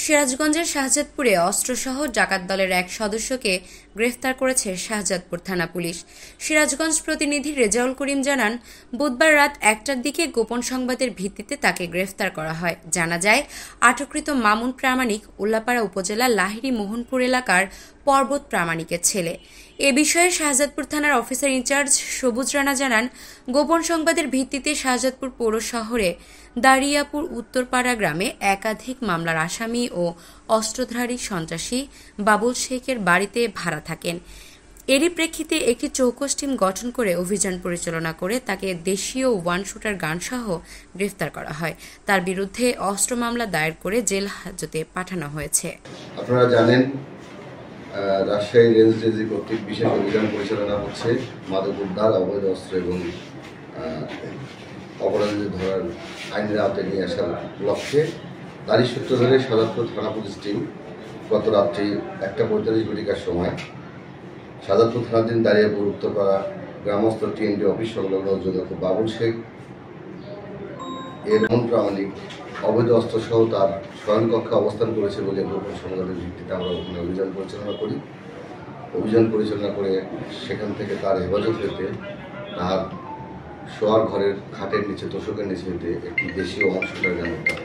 সিরাজগঞ্জের শাহজাদপুরে অস্ত্রসহ ডাকাত দলের এক সদস্যকে গ্রেফতার করেছে শাহজাদপুর থানা পুলিশ। সিরাজগঞ্জ প্রতিনিধি রেজাউল করিম জানান, বুধবার রাত 1টার দিকে গোপন সংবাদের ভিত্তিতে তাকে গ্রেফতার করা হয়। জানা যায়, আটককৃত মামুন প্রামাণিক উল্লাপাড়া উপজেলার লাহিড়ী মোহনপুর এলাকার পর্বত প্রামাণিকের ছেলে। এ বিষয়ে শাহজাদপুর থানার অফিসার ইনচার্জ সবুজ রানা জানান, গোপন সংবাদের ভিত্তিতে শাহজাদপুর পৌর শহরে দারিয়াপুর উত্তরপাড়া গ্রামে একাধিক মামলার আসামি ও অস্ত্রধারী সন্ত্রাসী বাবুল শেখের বাড়িতে ভাড়া থাকেন। এরই প্রেক্ষিতে একটি চৌকস টিম গঠন করে অভিযান পরিচালনা করে তাকে দেশীয় ওয়ান শুটার গানসহ গ্রেফতার করা হয়। তার বিরুদ্ধে অস্ত্র মামলা দায়ের করে জেল হাজতে পাঠানো হয়েছে। আপনারা জানেন, রাজশাহী রেঞ্জ ডিজি কর্তৃক বিশেষ অভিযান পরিচালনা হচ্ছে মাদক উদ্ধার, অবৈধ অস্ত্র এবং অপরাধীদের ধরার আইনের আওতায় নিয়ে আসার লক্ষ্যে তারই সূত্র ধরে শাহজাদপুর থানা পুলিশ টিম গত রাত্রি 1:45 সময় শাহজাদপুর থানাধীন দারিয়াপুর উত্তরপাড়া গ্রামস্থ টিএনডি অফিস সংলগ্ন জনক বাবুল শেখ এর মন প্রামাণিক অবৈধ অস্ত্রসহ তার শয়নকক্ষে অবস্থান করেছে বলে গোপন সংবাদের ভিত্তিতে আমরা ওখানে অভিযান পরিচালনা করে সেখান থেকে তার হেফাজত হইতে তার শোয়ার ঘরের খাটের নিচে তোষকের নিচে হইতে একটি দেশীয় অংশটার গান উদ্ধার